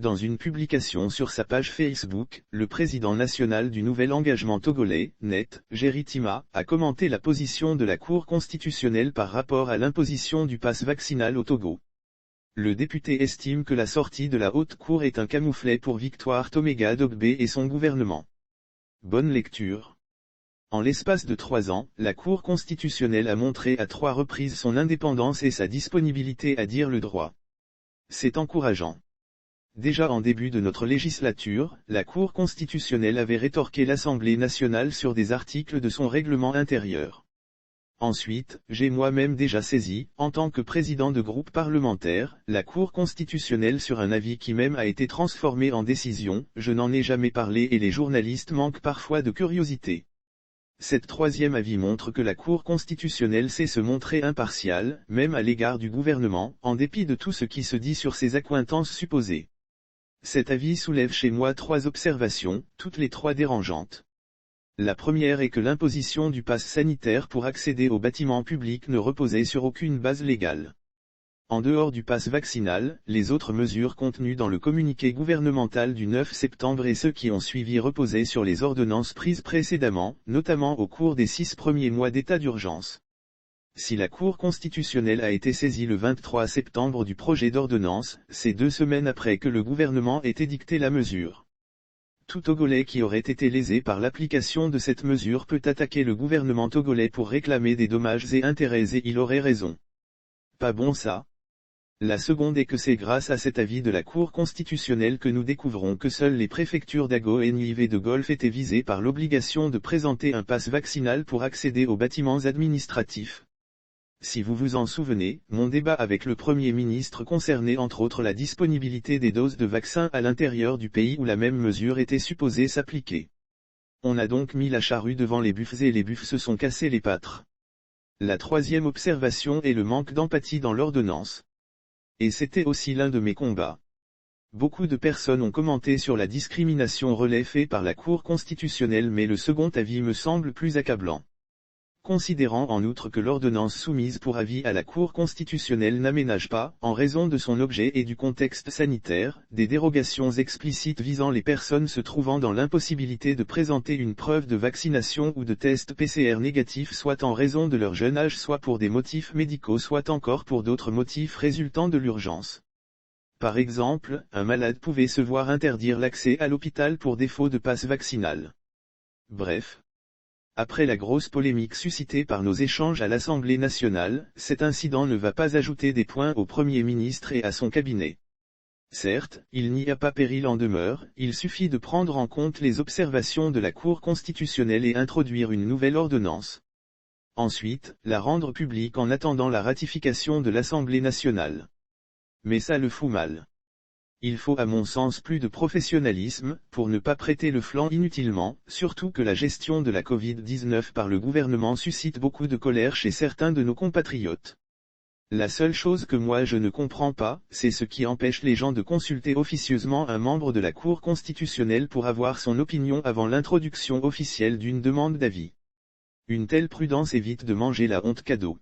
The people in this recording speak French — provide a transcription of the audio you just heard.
Dans une publication sur sa page Facebook, le président national du Nouvel Engagement togolais, NET, Jerry Tima, a commenté la position de la Cour constitutionnelle par rapport à l'imposition du pass vaccinal au Togo. Le député estime que la sortie de la Haute Cour est un camouflet pour Victoire Toméga Dogbe et son gouvernement. Bonne lecture. En l'espace de 3 ans, la Cour constitutionnelle a montré à 3 reprises son indépendance et sa disponibilité à dire le droit. C'est encourageant. Déjà en début de notre législature, la Cour constitutionnelle avait rétorqué l'Assemblée nationale sur des articles de son règlement intérieur. Ensuite, j'ai moi-même déjà saisi, en tant que président de groupe parlementaire, la Cour constitutionnelle sur un avis qui même a été transformé en décision. Je n'en ai jamais parlé et les journalistes manquent parfois de curiosité. Cette 3e avis montre que la Cour constitutionnelle sait se montrer impartiale, même à l'égard du gouvernement, en dépit de tout ce qui se dit sur ses accointances supposées. Cet avis soulève chez moi 3 observations, toutes les 3 dérangeantes. La première est que l'imposition du pass sanitaire pour accéder aux bâtiments publics ne reposait sur aucune base légale. En dehors du pass vaccinal, les autres mesures contenues dans le communiqué gouvernemental du 9 septembre et ceux qui ont suivi reposaient sur les ordonnances prises précédemment, notamment au cours des 6 premiers mois d'état d'urgence. Si la Cour constitutionnelle a été saisie le 23 septembre du projet d'ordonnance, c'est 2 semaines après que le gouvernement ait édicté la mesure. Tout Togolais qui aurait été lésé par l'application de cette mesure peut attaquer le gouvernement togolais pour réclamer des dommages et intérêts et il aurait raison. Pas bon ça? La seconde est que c'est grâce à cet avis de la Cour constitutionnelle que nous découvrons que seules les préfectures d'Ago et Nive et de Golfe étaient visées par l'obligation de présenter un pass vaccinal pour accéder aux bâtiments administratifs. Si vous vous en souvenez, mon débat avec le Premier ministre concernait entre autres la disponibilité des doses de vaccins à l'intérieur du pays où la même mesure était supposée s'appliquer. On a donc mis la charrue devant les buffles et les buffles se sont cassés les pattes. La 3e observation est le manque d'empathie dans l'ordonnance. Et c'était aussi l'un de mes combats. Beaucoup de personnes ont commenté sur la discrimination relevée par la Cour constitutionnelle mais le second avis me semble plus accablant. Considérant en outre que l'ordonnance soumise pour avis à la Cour constitutionnelle n'aménage pas, en raison de son objet et du contexte sanitaire, des dérogations explicites visant les personnes se trouvant dans l'impossibilité de présenter une preuve de vaccination ou de test PCR négatif soit en raison de leur jeune âge soit pour des motifs médicaux soit encore pour d'autres motifs résultant de l'urgence. Par exemple, un malade pouvait se voir interdire l'accès à l'hôpital pour défaut de passe vaccinal. Bref. Après la grosse polémique suscitée par nos échanges à l'Assemblée nationale, cet incident ne va pas ajouter des points au Premier ministre et à son cabinet. Certes, il n'y a pas péril en demeure, il suffit de prendre en compte les observations de la Cour constitutionnelle et introduire une nouvelle ordonnance. Ensuite, la rendre publique en attendant la ratification de l'Assemblée nationale. Mais ça le fout mal. Il faut à mon sens plus de professionnalisme, pour ne pas prêter le flanc inutilement, surtout que la gestion de la Covid-19 par le gouvernement suscite beaucoup de colère chez certains de nos compatriotes. La seule chose que moi je ne comprends pas, c'est ce qui empêche les gens de consulter officieusement un membre de la Cour constitutionnelle pour avoir son opinion avant l'introduction officielle d'une demande d'avis. Une telle prudence évite de manger la honte cadeau.